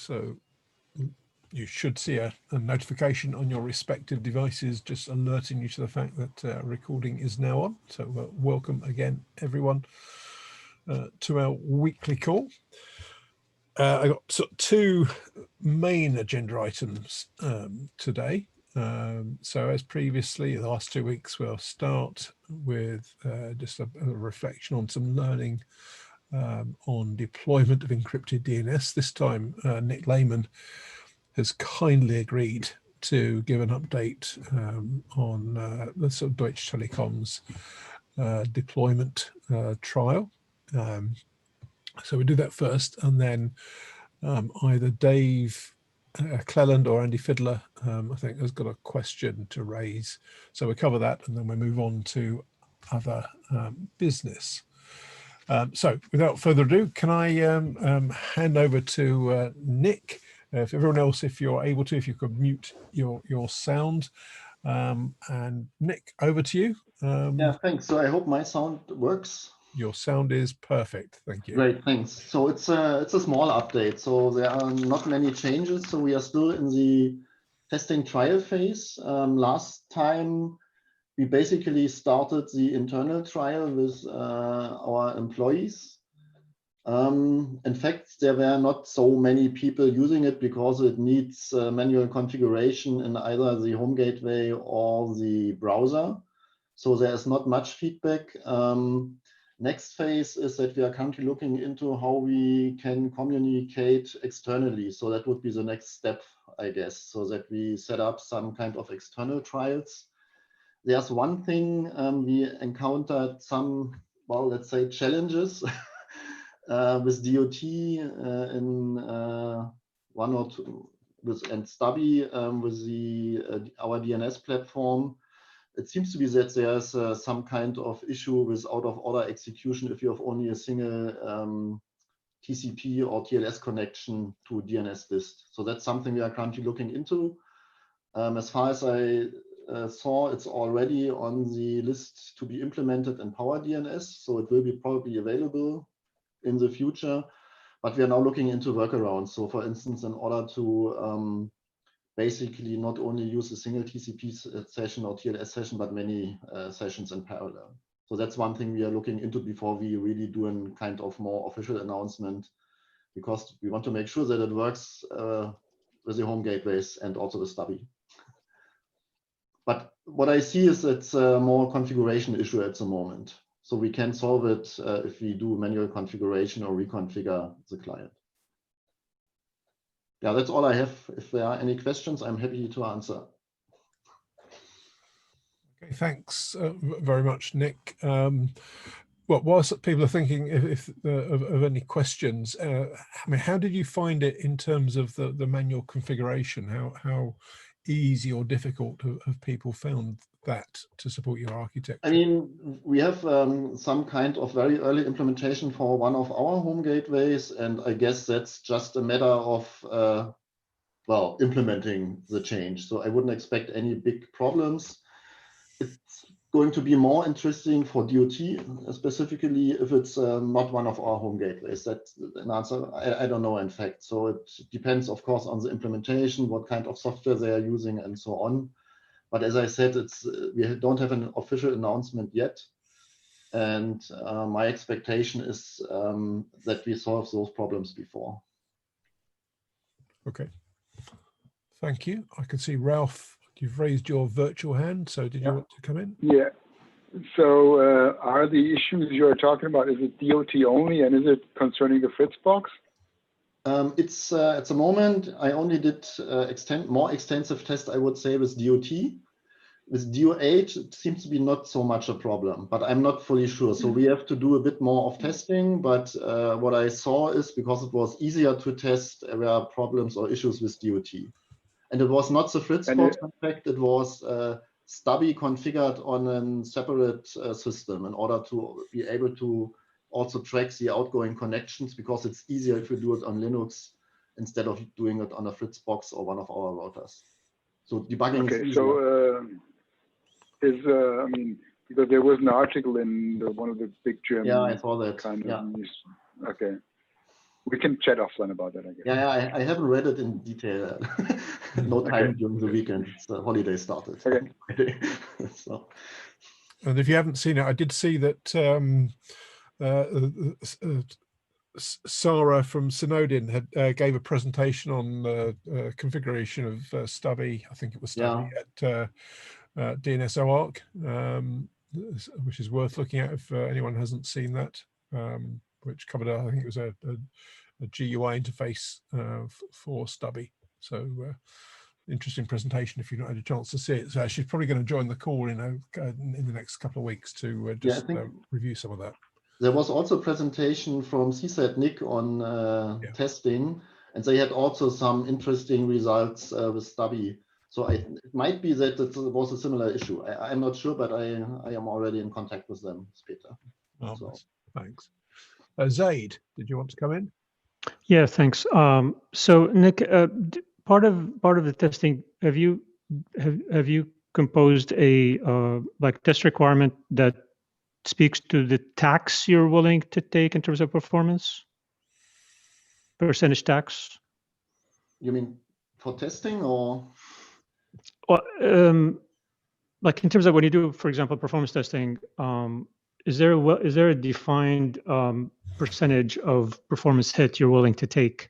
so you should see a notification on your respective devices just alerting you to the fact that recording is now on. So welcome again, everyone, to our weekly call. I got sort of two main agenda items today. So as previously, the last 2 weeks, we'll start with just a reflection on some learning on deployment of encrypted DNS. This time, Nic Leymann has kindly agreed to give an update on the sort of Deutsche Telekom's deployment trial. So we do that first, and then either Dave Cleland or Andy Fiddler, I think, has got a question to raise. So we'll cover that, and then we move on to other business. So without further ado, can I hand over to Nic? If everyone else, if you're able to, if you could mute your sound. And Nic, over to you. Yeah, thanks. So I hope my sound works. Your sound is perfect. Thank you. Great, thanks. So it's a small update. So there are not many changes. So we are still in the testing trial phase. Last time we basically started the internal trial with our employees. In fact, there were not so many people using it because it needs manual configuration in either the home gateway or the browser. So there is not much feedback. Next phase is that we are currently looking into how we can communicate externally. So that would be the next step, I guess, so that we set up some kind of external trials. There's one thing we encountered some, well, let's say challenges with DOT in one or two, and Stubby with our DNS platform. It seems to be that there's some kind of issue with out-of-order execution if you have only a single TCP or TLS connection to DNS list. So that's something we are currently looking into. As far as I saw, it's already on the list to be implemented in Power DNS, so it will be probably available in the future. But we are now looking into workarounds. So for instance, in order to basically not only use a single TCP session or TLS session, but many sessions in parallel. So that's one thing we are looking into before we really do a kind of more official announcement, because we want to make sure that it works with the home gateways and also the Stubby. But what I see is it's a more configuration issue at the moment. So we can solve it if we do manual configuration or reconfigure the client. Yeah, that's all I have. If there are any questions, I'm happy to answer. Okay, thanks very much, Nic. Well, whilst people are thinking of any questions, I mean, how did you find it in terms of the manual configuration? How easy or difficult have people found that to support your architecture? I mean, we have some kind of very early implementation for one of our home gateways, and I guess that's just a matter of well, implementing the change. So I wouldn't expect any big problems. It's going to be more interesting for DOT, specifically if it's not one of our home gateways. That's an answer. I don't know, in fact. So it depends, of course, on the implementation, what kind of software they are using, and so on. But as I said, we don't have an official announcement yet. And my expectation is that we solve those problems before. Okay. Thank you. I can see, Ralph, you've raised your virtual hand. So did you want to come in? Yeah. So are the issues you're talking about, is it DOT only, and is it concerning the Fritzbox? It's at the moment, I only did more extensive tests, I would say, with DOT. With DOH, it seems to be not so much a problem, but I'm not fully sure. So we have to do a bit more of testing. But what I saw is, because it was easier to test, there are problems or issues with DOT. And it was not the Fritzbox, in fact, it was Stubby configured on a separate system in order to be able to also track the outgoing connections, because it's easier if you do it on Linux instead of doing it on a Fritzbox or one of our routers. So debugging is easier. So I mean, because there was an article in one of the big German I saw that. kind of news. Okay. We can chat offline about that, I guess. Yeah, I haven't read it in detail. No time during the weekend. It's the holiday started. Okay. So. And if you haven't seen it, I did see that Sarah from Synodin had gave a presentation on configuration of Stubby. I think it was Stubby at DNSOArc, which is worth looking at if anyone hasn't seen that. Which covered, I think it was a GUI interface for Stubby. So interesting presentation if you've not had a chance to see it. So she's probably going to join the call in the next couple of weeks to just review some of that. There was also a presentation from CSAT Nic on testing, and they had also some interesting results with Stubby. So it might be that it was a similar issue. I'm not sure, but I am already in contact with them, Peter. So. Thanks. Zaid, did you want to come in? Yeah, thanks. So Nic, part of the testing, have you composed a like test requirement that speaks to the tax you're willing to take in terms of performance? Percentage tax? You mean for testing or? Well, like in terms of when you do, for example, performance testing, is there a defined percentage of performance hit you're willing to take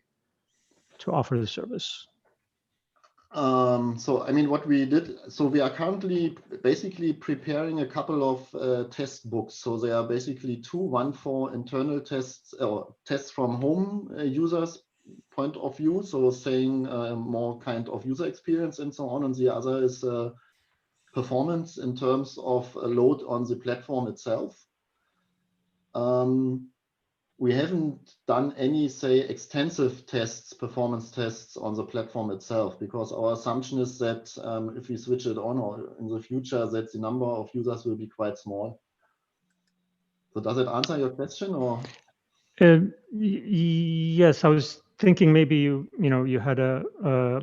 to offer the service? So I mean, what we did, so we are currently basically preparing a couple of test books. So there are basically two, one for internal tests or tests from home users point of view, so saying more kind of user experience and so on, and the other is performance in terms of a load on the platform itself. We haven't done any, say, extensive tests, performance tests on the platform itself, because our assumption is that if we switch it on or in the future, that the number of users will be quite small. So does it answer your question, or? Yes, I was thinking maybe you had a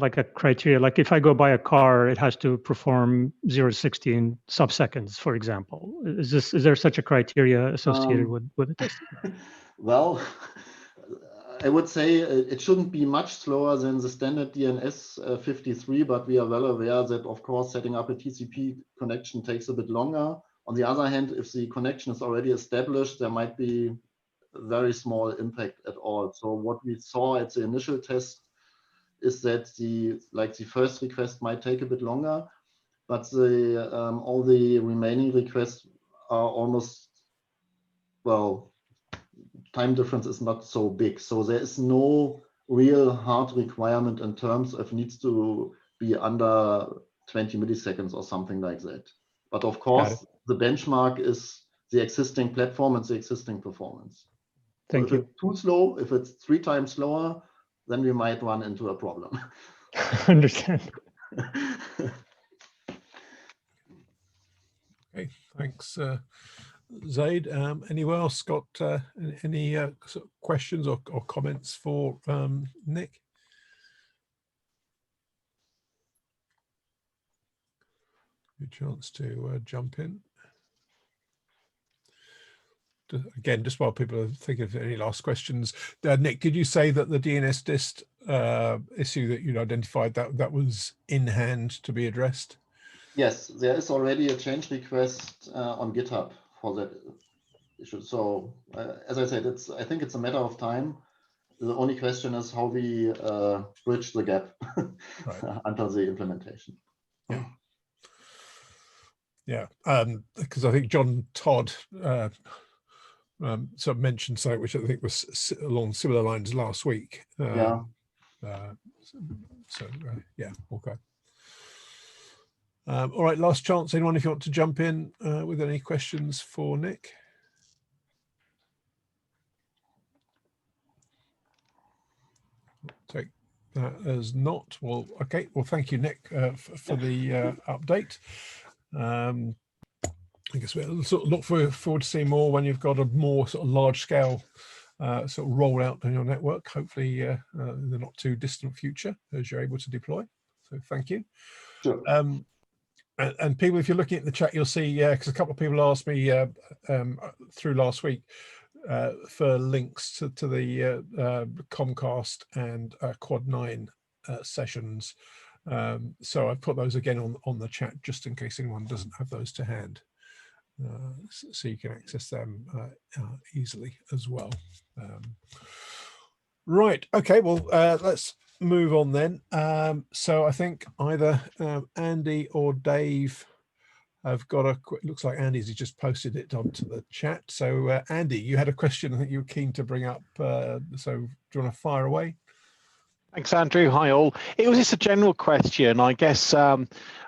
like a criteria, like if I go buy a car, it has to perform 0 to 60 in sub-seconds, for example. Is there such a criteria associated with the testing? Well, I would say it shouldn't be much slower than the standard DNS 53, but we are well aware that, of course, setting up a TCP connection takes a bit longer. On the other hand, if the connection is already established, there might be very small impact at all. So what we saw at the initial test is that the first request might take a bit longer, but all the remaining requests are almost, well, time difference is not so big. So there is no real hard requirement in terms of needs to be under 20 milliseconds or something like that. But of course, the benchmark is the existing platform and the existing performance. Thank you. If it's too slow, if it's 3 times slower, then we might run into a problem. Understand. Okay, thanks, Zaid. Anyone else got any sort of questions or comments for Nic? Good chance to jump in. Again, just while people are thinking of any last questions, Nic, did you say that the DNS dist issue that you'd identified, that was in hand to be addressed? Yes, there is already a change request on GitHub for that issue. So as I said, I think it's a matter of time. The only question is how we bridge the gap until the implementation. Yeah, because I think John Todd sort of mentioned something which I think was along similar lines last week. Yeah, okay. All right, last chance. Anyone, if you want to jump in with any questions for Nic? Take that as not. Well, okay. Well, thank you, Nic, for the update. I guess we'll sort of look forward to seeing more when you've got a more sort of large scale sort of rollout on your network, hopefully in the not too distant future as you're able to deploy. So thank you. Sure. And people, if you're looking at the chat, you'll see, because a couple of people asked me through last week, for links to the Comcast and Quad 9 sessions. So I've put those again on the chat just in case anyone doesn't have those to hand. So you can access them easily as well. Right, okay, well, let's move on then. So I think either Andy or Dave have got a quick, looks like Andy's just posted it onto the chat. So Andy, you had a question I think you were keen to bring up. So do you want to fire away? Thanks, Andrew. Hi, all. It was just a general question. I guess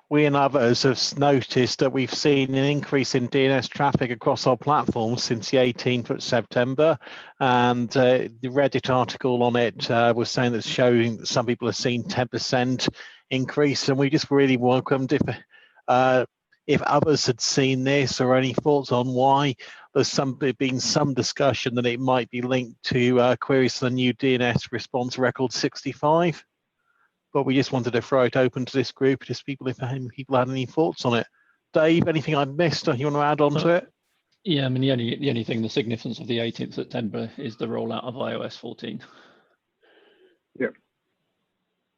we and others have noticed that we've seen an increase in DNS traffic across our platform since the 18th of September. And the Reddit article on it was saying that showing that some people have seen 10% increase. And we just really welcomed if others had seen this or any thoughts on why there's been some discussion that it might be linked to queries to the new DNS response record 65. But we just wanted to throw it open to this group, just people if people had any thoughts on it. Dave, anything I've missed or you want to add on to it? Yeah, I mean, the only thing, the significance of the 18th September is the rollout of iOS 14. Yeah,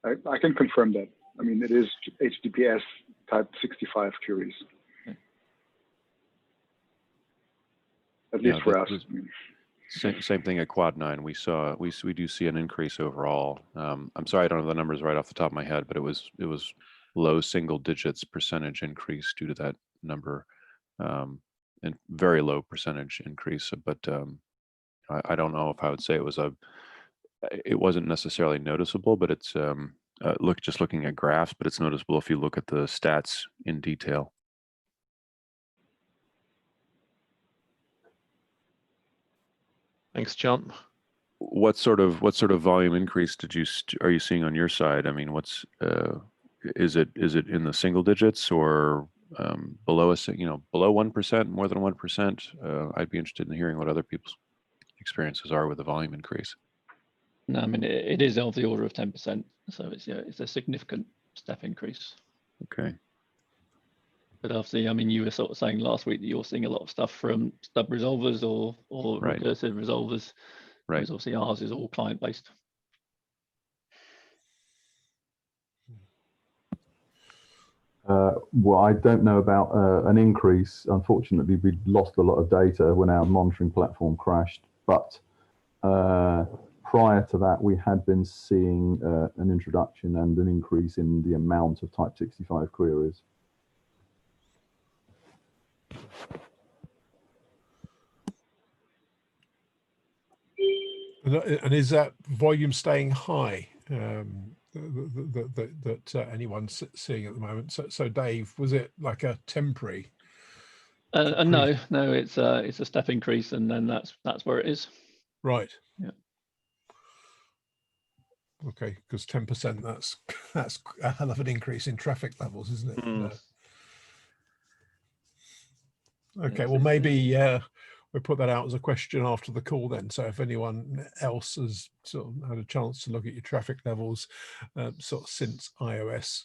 I can confirm that. I mean, it is HTTPS type 65 queries. At least for us. Same thing at Quad 9. We do see an increase overall. I'm sorry I don't have the numbers right off the top of my head, but it was low single digits percentage increase due to that number, and very low percentage increase. But I don't know if I would say it wasn't necessarily noticeable, but it's just looking at graphs, but it's noticeable if you look at the stats in detail. Thanks, John. What sort of volume increase are you seeing on your side? I mean, is it in the single digits or below below 1%, more than 1%? I'd be interested in hearing what other people's experiences are with the volume increase. No, I mean it is of the order of 10%, so it's a significant step increase. Okay. But obviously, I mean, you were sort of saying last week that you're seeing a lot of stuff from stub resolvers or Right. recursive resolvers. Right. Because obviously ours is all client based. Well, I don't know about an increase. Unfortunately, we lost a lot of data when our monitoring platform crashed. But prior to that, we had been seeing an introduction and an increase in the amount of Type 65 queries. And is that volume staying high that anyone's seeing at the moment? So Dave, was it like a temporary? No, it's a step increase, and then that's where it is. Right. Yeah. Okay, because 10%, that's a hell of an increase in traffic levels, isn't it? Mm. Okay, well, maybe we'll put that out as a question after the call then. So if anyone else has sort of had a chance to look at your traffic levels sort of since iOS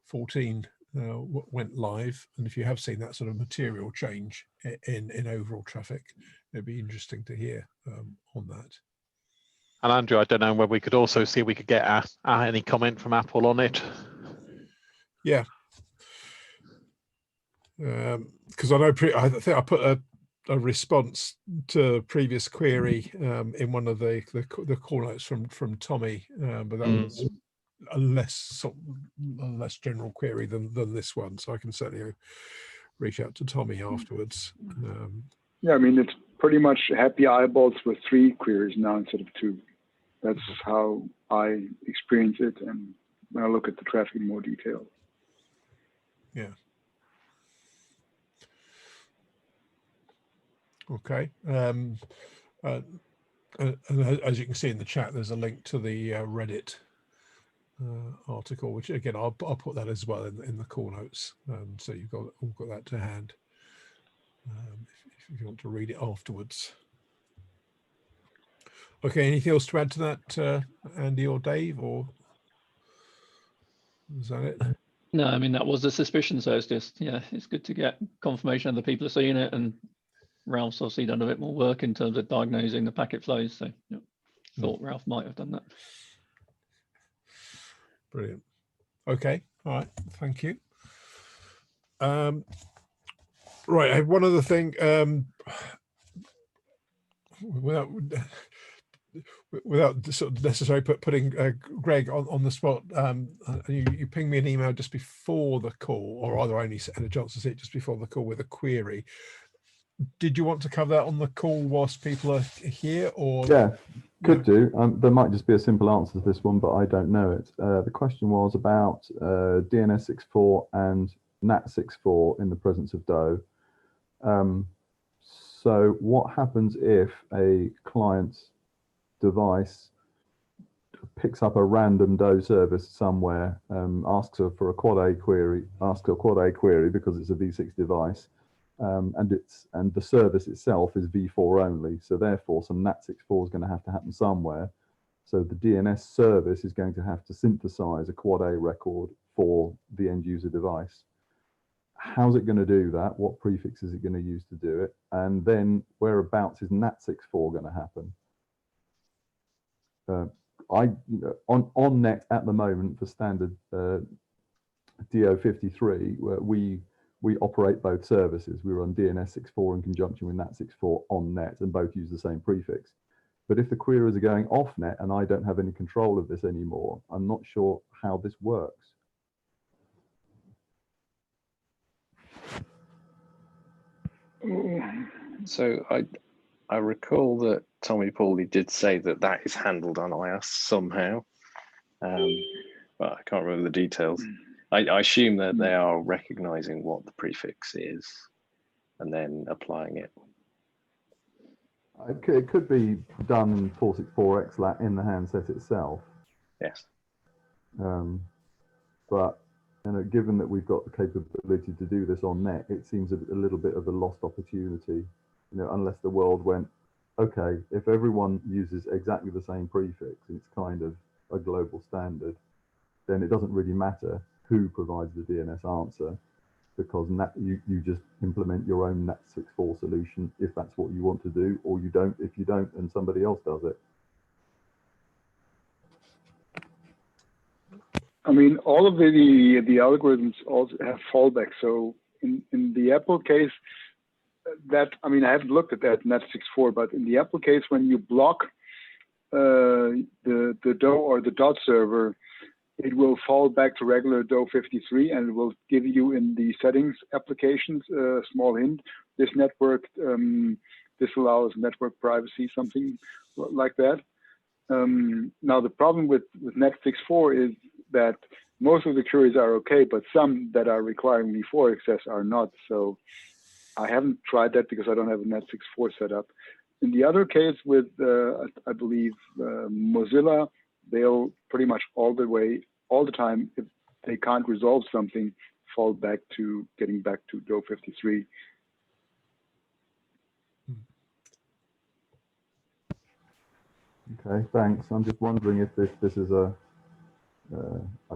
14 went live, and if you have seen that sort of material change in overall traffic, it'd be interesting to hear on that. And Andrew, I don't know whether we could also see if we could get any comment from Apple on it. Yeah. Because I think I put a response to a previous query in one of the call notes from Tommy, but that was a less general query than this one. So I can certainly reach out to Tommy afterwards. Yeah, I mean, it's pretty much happy eyeballs with 3 queries now instead of 2. That's how I experience it, and when I look at the traffic in more detail. Yeah. Okay. And as you can see in the chat, there's a link to the Reddit article, which again I'll put that as well in the call notes, so you've all got that to hand if you want to read it afterwards. Okay, anything else to add to that, Andy or Dave, or is that it? No, I mean that was the suspicion, so it's just it's good to get confirmation of the people are seeing it, and Ralph's obviously done a bit more work in terms of diagnosing the packet flows. So yeah, thought Ralph might have done that. Brilliant. Okay. All right. Thank you. Right. I have one other thing. Without sort of necessarily putting Greg on the spot, you pinged me an email just before the call, or either I only had a chance to see it just before the call with a query. Did you want to cover that on the call whilst people are here, or? Yeah, could do. There might just be a simple answer to this one, but I don't know it. The question was about DNS 6.4 and NAT 6.4 in the presence of DOE. So what happens if a client's device picks up a random DOE service somewhere, asks her for a quad A query, because it's a v6 device, and the service itself is v4 only. So therefore, some NAT 6.4 is going to happen somewhere. So the DNS service is going to have to synthesize a quad A record for the end user device. How's it going to do that? What prefix is it going to use to do it? And then whereabouts is NAT 6.4 going to happen? On net at the moment for standard DO53, we operate both services. We run DNS 6.4 in conjunction with NAT 6.4 on net, and both use the same prefix. But if the queries are going off net and I don't have any control of this anymore, I'm not sure how this works. So I recall that Tommy Pauly did say that that is handled on IaaS somehow, but I can't remember the details. I assume that they are recognizing what the prefix is and then applying it. It could be done in 464 XLAT in the handset itself. Yes. But given that we've got the capability to do this on net, it seems a little bit of a lost opportunity. Unless the world went, okay, if everyone uses exactly the same prefix, it's kind of a global standard, then it doesn't really matter who provides the DNS answer, because you just implement your own NAT 6.4 solution if that's what you want to do, or you don't if you don't, and somebody else does it. I mean, all of the algorithms also have fallback. So in the Apple case, that, I mean, I haven't looked at that NAT 6.4, but in the Apple case, when you block the DOE or the dot server, it will fall back to regular DO53, and it will give you in the settings applications a small hint. This network disallows network privacy, something like that. Now, the problem with NAT 6.4 is that most of the queries are okay, but some that are requiring v4 access are not. So I haven't tried that because I don't have a NAT 6.4 set up. In the other case with, I believe, Mozilla, they'll pretty much all the time, if they can't resolve something, fall back to getting back to DO53. Okay, thanks. I'm just wondering if this is a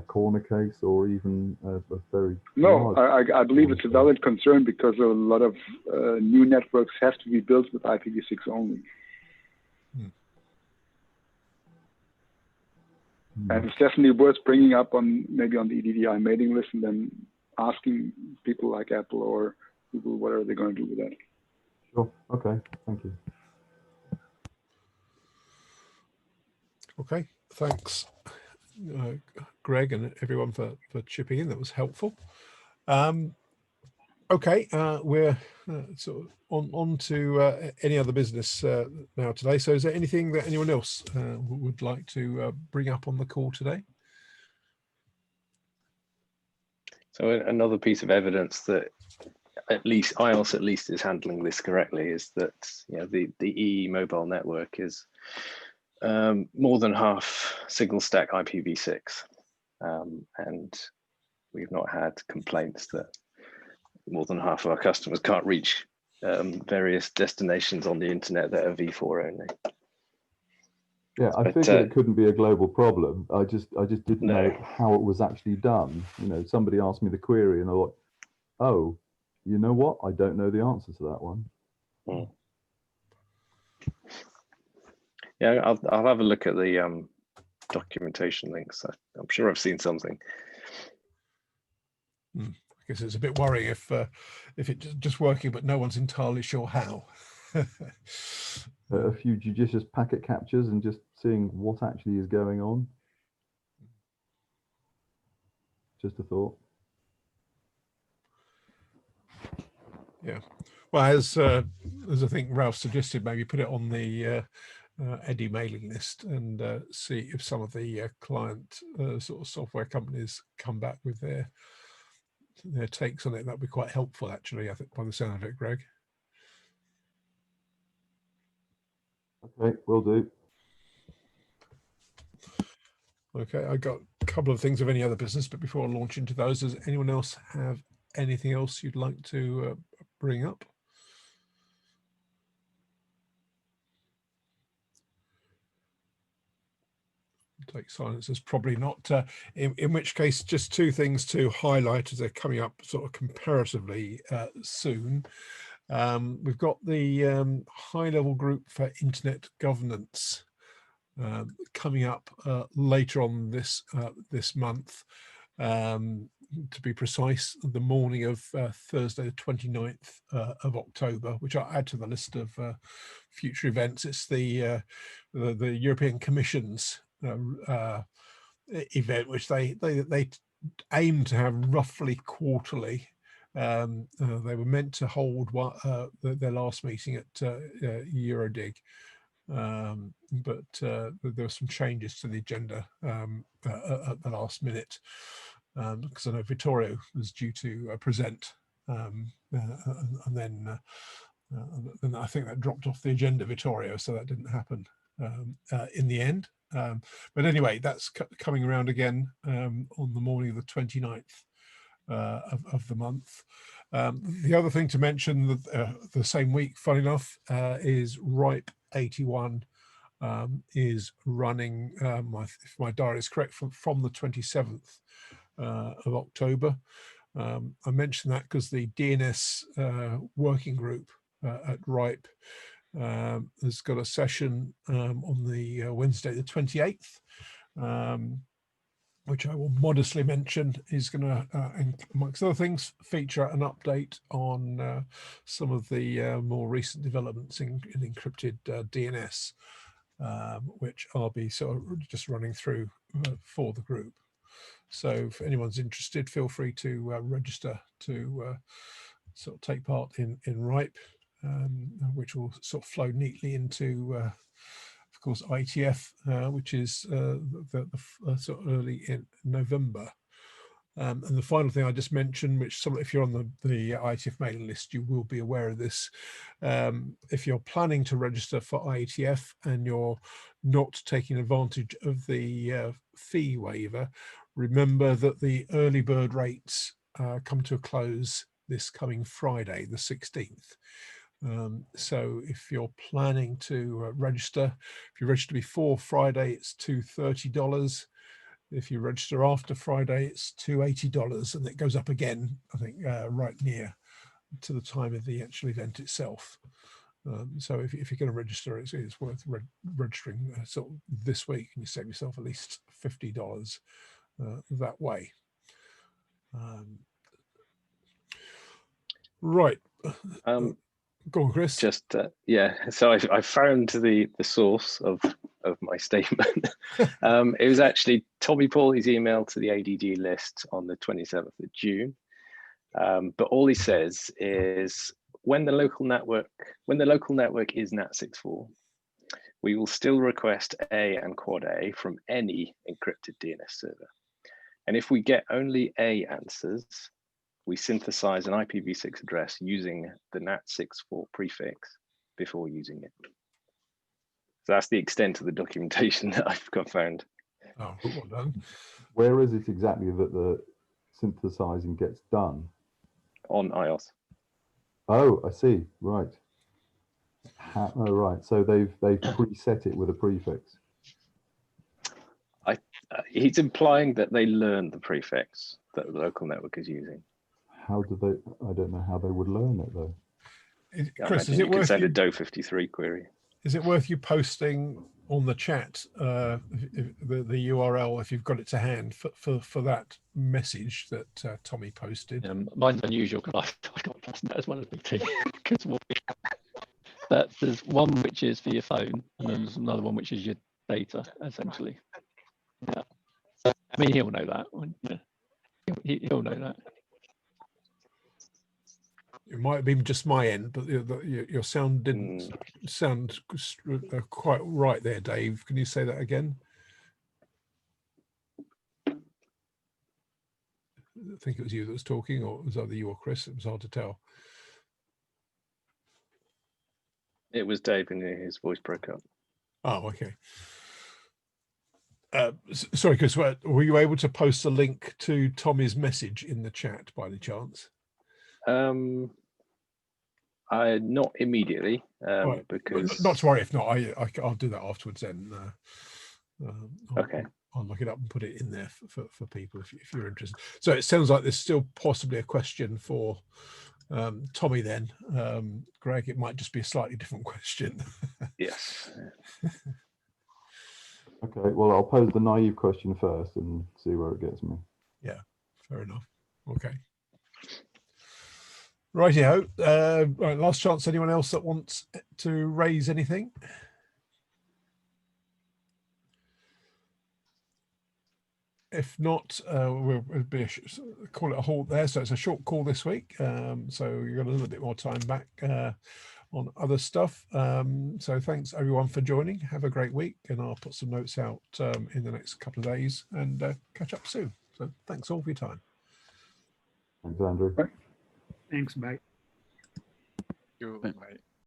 corner case or even a very... No, I believe it's a valid concern, because a lot of new networks have to be built with IPv6 only. And it's definitely worth bringing up maybe on the EDDI mailing list, and then asking people like Apple or Google what are they going to do with that. Sure. Okay. Thank you. Okay. Thanks, Greg, and everyone for chipping in. That was helpful. Okay, we're sort of on to any other business now today. So is there anything that anyone else would like to bring up on the call today? So another piece of evidence that at least IOS is handling this correctly is that the EE mobile network is more than half single stack IPv6, and we've not had complaints that more than half of our customers can't reach various destinations on the internet that are v4 only. Yeah, I figured it couldn't be a global problem. I just didn't know how it was actually done. Somebody asked me the query, and I thought, oh, you know what? I don't know the answer to that one. Yeah, I'll have a look at the documentation links. I'm sure I've seen something. I guess it's a bit worrying if it's just working, but no one's entirely sure how. A few judicious packet captures and just seeing what actually is going on. Just a thought. Yeah, well, as I think Ralph suggested, maybe put it on the Eddie mailing list and see if some of the client sort of software companies come back with their takes on it. That'd be quite helpful, actually, I think, by the sound of it, Greg. Okay, will do. Okay, I got a couple of things of any other business, but before I launch into those, does anyone else have anything else you'd like to bring up? Take silence as probably not, in which case just two things to highlight as they're coming up sort of comparatively soon. We've got the high-level group for internet governance coming up later on this month, to be precise, the morning of Thursday the 29th of October, which I'll add to the list of future events. It's the European Commission's event, which they aim to have roughly quarterly. They were meant to hold their last meeting at Eurodig, but there were some changes to the agenda at the last minute, because I know Vittorio was due to present, and then I think that dropped off the agenda, Vittorio, so that didn't happen in the end. But anyway, that's coming around again on the morning of the 29th of the month. The other thing to mention that the same week, fun enough, is RIPE 81 is running, if my diary is correct, from the 27th of October. I mentioned that because the DNS working group at RIPE has got a session on the Wednesday the 28th, which I will modestly mention is going to, amongst other things, feature an update on some of the more recent developments in encrypted DNS, which I'll be sort of just running through for the group. So if anyone's interested, feel free to register to sort of take part in RIPE, which will sort of flow neatly into, of course, IETF, which is the sort of early in November. And the final thing I just mentioned, which if you're on the IETF mailing list, you will be aware of this. If you're planning to register for IETF and you're not taking advantage of the fee waiver, remember that the early bird rates come to a close this coming Friday, the 16th. So if you're planning to register, if you register before Friday, it's $230. If you register after Friday, it's $280, and it goes up again, I think, right near to the time of the actual event itself. So if you're going to register, it's worth registering sort of this week, and you save yourself at least $50 that way. Right. Go on, Chris. Just yeah. So I found the source of my statement. It was actually Tommy Pauly's email to the ADG list on the 27th of June. But all he says is when the local network is NAT64, we will still request A and quad A from any encrypted DNS server. And if we get only A answers, we synthesize an IPv6 address using the NAT64 prefix before using it. So that's the extent of the documentation that I've found. Oh, well done. Where is it exactly that the synthesizing gets done? On iOS. Oh, I see. Right. Oh, right. So they've preset it with a prefix. He's implying that they learn the prefix that the local network is using. How do they? I don't know how they would learn it though. Chris, is you it could worth send you, a DO53 query. is it worth you posting on the chat the URL if you've got it to hand for that message that Tommy posted? Mine's unusual because I got Plusnet as well as BT. But there's one which is for your phone, and then there's another one which is your data, essentially. Yeah. I mean, he'll know that. Yeah. He'll know that. It might have been just my end, but your sound didn't sound quite right there, Dave. Can you say that again? I think it was you that was talking, or it was either you or Chris. It was hard to tell. It was Dave, and his voice broke up. Oh, okay. Sorry, Chris, were you able to post a link to Tommy's message in the chat by any chance? Not immediately, right. because Not to worry. If not, I'll do that afterwards. Then okay, I'll look it up and put it in there for people if you're interested. So it sounds like there's still possibly a question for Tommy. Then, Greg, it might just be a slightly different question. yes. Okay, well, I'll pose the naive question first and see where it gets me. Yeah, fair enough. Okay. Righty-ho. Right, last chance. Anyone else that wants to raise anything? If not, we'll call it a halt there. So it's a short call this week. So you've got a little bit more time back on other stuff. So thanks everyone for joining. Have a great week, and I'll put some notes out in the next couple of days and catch up soon. So thanks all for your time. Thanks, Andrew. Thanks, bye. Bye.